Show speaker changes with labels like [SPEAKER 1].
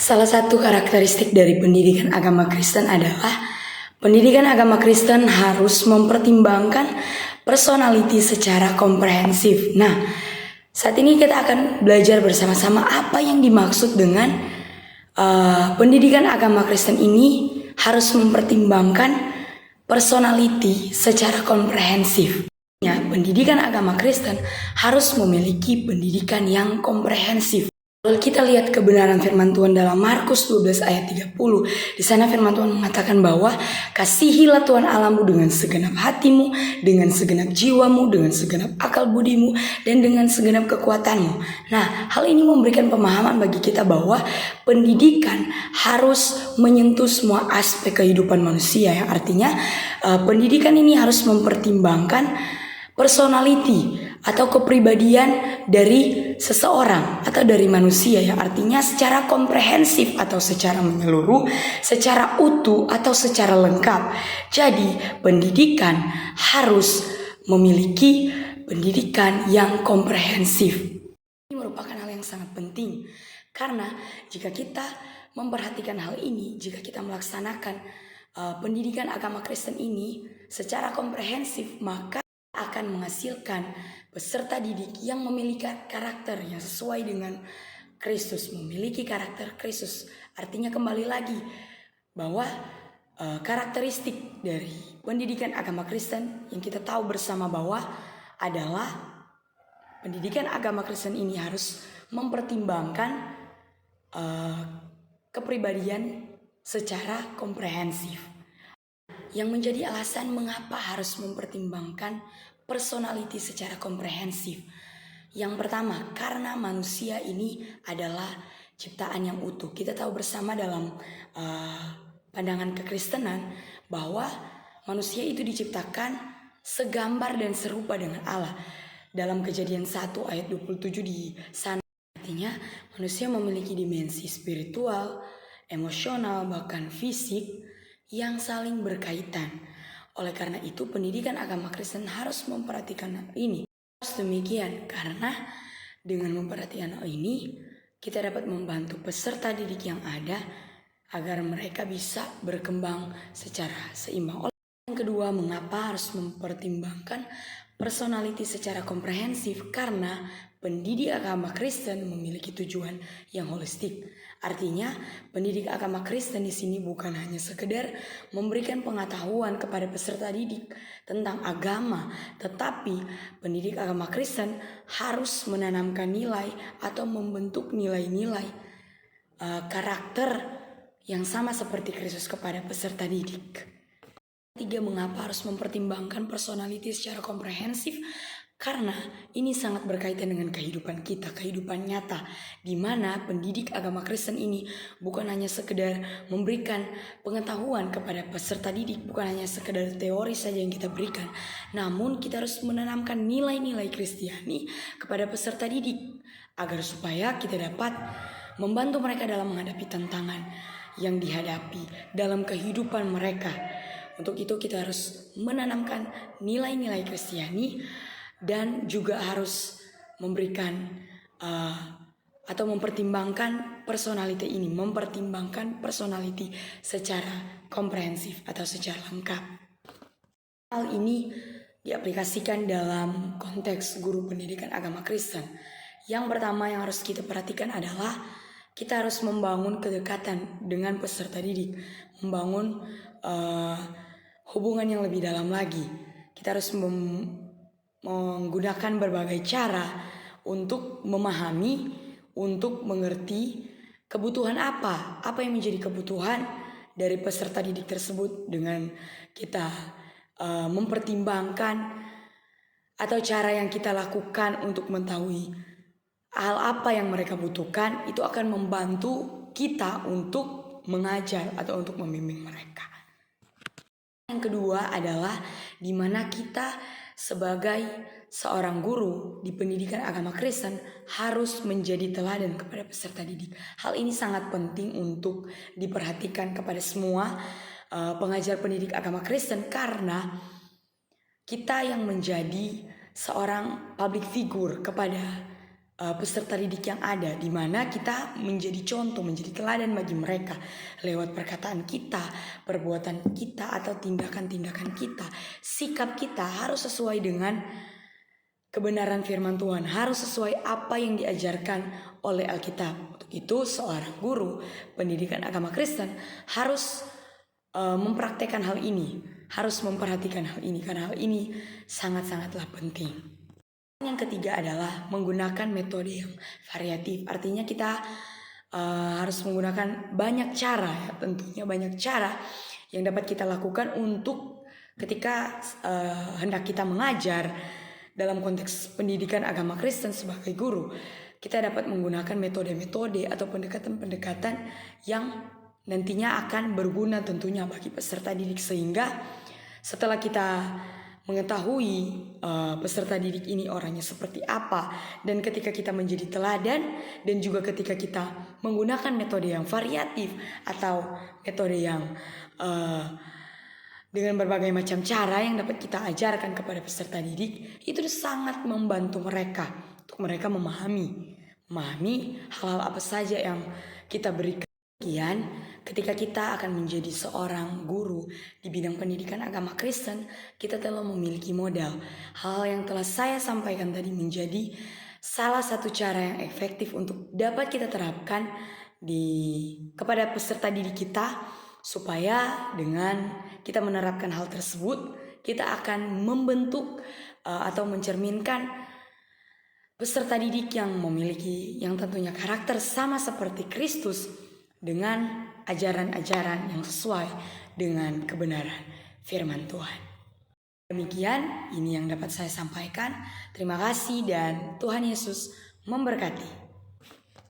[SPEAKER 1] Salah satu karakteristik dari pendidikan agama Kristen adalah pendidikan agama Kristen harus mempertimbangkan personality secara komprehensif. Nah, saat ini kita akan belajar bersama-sama apa yang dimaksud dengan pendidikan agama Kristen ini harus mempertimbangkan personality secara komprehensif. Ya, pendidikan agama Kristen harus memiliki pendidikan yang komprehensif. Kalau kita lihat kebenaran firman Tuhan dalam Markus 12 ayat 30, di sana firman Tuhan mengatakan bahwa kasihilah Tuhan Allahmu dengan segenap hatimu, dengan segenap jiwamu, dengan segenap akal budimu, dan dengan segenap kekuatanmu. Nah, hal ini memberikan pemahaman bagi kita bahwa pendidikan harus menyentuh semua aspek kehidupan manusia, yang artinya pendidikan ini harus mempertimbangkan personality atau kepribadian dari seseorang atau dari manusia, yang artinya secara komprehensif atau secara menyeluruh, secara utuh atau secara lengkap. Jadi pendidikan harus memiliki pendidikan yang komprehensif. Ini merupakan hal yang sangat penting karena jika kita memperhatikan hal ini, jika kita melaksanakan pendidikan agama Kristen ini secara komprehensif, maka akan menghasilkan peserta didik yang memiliki karakter yang sesuai dengan Kristus, memiliki karakter Kristus. Artinya kembali lagi bahwa karakteristik dari pendidikan agama Kristen yang kita tahu bersama bahwa adalah pendidikan agama Kristen ini harus mempertimbangkan kepribadian secara komprehensif. Yang menjadi alasan mengapa harus mempertimbangkan personality secara komprehensif. Yang pertama, karena manusia ini adalah ciptaan yang utuh. Kita tahu bersama dalam pandangan kekristenan bahwa manusia itu diciptakan segambar dan serupa dengan Allah. Dalam Kejadian 1 ayat 27 di sana, artinya manusia memiliki dimensi spiritual, emosional, bahkan fisik yang saling berkaitan. Oleh karena itu pendidikan agama Kristen harus memperhatikan hal ini. Harus demikian karena dengan memperhatikan hal ini kita dapat membantu peserta didik yang ada agar mereka bisa berkembang secara seimbang. Yang kedua, mengapa harus mempertimbangkan personality secara komprehensif? Karena pendidik agama Kristen memiliki tujuan yang holistik. Artinya, pendidik agama Kristen di sini bukan hanya sekedar memberikan pengetahuan kepada peserta didik tentang agama, tetapi pendidik agama Kristen harus menanamkan nilai atau membentuk nilai-nilai karakter yang sama seperti Kristus kepada peserta didik. Tiga, mengapa harus mempertimbangkan personality secara komprehensif? Karena ini sangat berkaitan dengan kehidupan kita, kehidupan nyata, di mana pendidik agama Kristen ini bukan hanya sekedar memberikan pengetahuan kepada peserta didik, bukan hanya sekedar teori saja yang kita berikan, namun kita harus menanamkan nilai-nilai Kristiani kepada peserta didik agar supaya kita dapat membantu mereka dalam menghadapi tantangan yang dihadapi dalam kehidupan mereka. Untuk itu kita harus menanamkan nilai-nilai Kristiani dan juga harus memberikan atau mempertimbangkan personality ini, mempertimbangkan personality secara komprehensif atau secara lengkap. Hal ini diaplikasikan dalam konteks guru pendidikan agama Kristen. Yang pertama yang harus kita perhatikan adalah kita harus membangun kedekatan dengan peserta didik, membangun hubungan yang lebih dalam lagi. Kita harus menggunakan berbagai cara untuk memahami, untuk mengerti kebutuhan apa yang menjadi kebutuhan dari peserta didik tersebut dengan kita mempertimbangkan atau cara yang kita lakukan untuk mengetahui hal apa yang mereka butuhkan. Itu akan membantu kita untuk mengajar atau untuk membimbing mereka. Yang kedua adalah di mana kita sebagai seorang guru di pendidikan agama Kristen harus menjadi teladan kepada peserta didik. Hal ini sangat penting untuk diperhatikan kepada semua pengajar pendidik agama Kristen karena kita yang menjadi seorang public figure kepada peserta didik yang ada, di mana kita menjadi contoh, menjadi teladan bagi mereka lewat perkataan kita, perbuatan kita, atau tindakan-tindakan kita. Sikap kita harus sesuai dengan kebenaran firman Tuhan, harus sesuai apa yang diajarkan oleh Alkitab. Untuk itu seorang guru pendidikan agama Kristen harus mempraktekkan hal ini, harus memperhatikan hal ini, karena hal ini sangat-sangatlah penting. Yang ketiga adalah menggunakan metode yang variatif. Artinya kita harus menggunakan banyak cara, ya, tentunya banyak cara yang dapat kita lakukan untuk ketika hendak kita mengajar dalam konteks pendidikan agama Kristen sebagai guru. Kita dapat menggunakan metode-metode atau pendekatan-pendekatan yang nantinya akan berguna tentunya bagi peserta didik, sehingga setelah kita mengetahui peserta didik ini orangnya seperti apa, dan ketika kita menjadi teladan, dan juga ketika kita menggunakan metode yang variatif atau metode yang dengan berbagai macam cara yang dapat kita ajarkan kepada peserta didik, itu sangat membantu mereka untuk mereka memahami hal-hal apa saja yang kita berikan. Ketika kita akan menjadi seorang guru di bidang pendidikan agama Kristen, kita telah memiliki modal. Hal yang telah saya sampaikan tadi menjadi salah satu cara yang efektif untuk dapat kita terapkan kepada peserta didik kita, supaya dengan kita menerapkan hal tersebut, kita akan membentuk atau mencerminkan peserta didik yang memiliki, yang tentunya karakter sama seperti Kristus, dengan ajaran-ajaran yang sesuai dengan kebenaran firman Tuhan. Demikian, ini yang dapat saya sampaikan. Terima kasih dan Tuhan Yesus memberkati.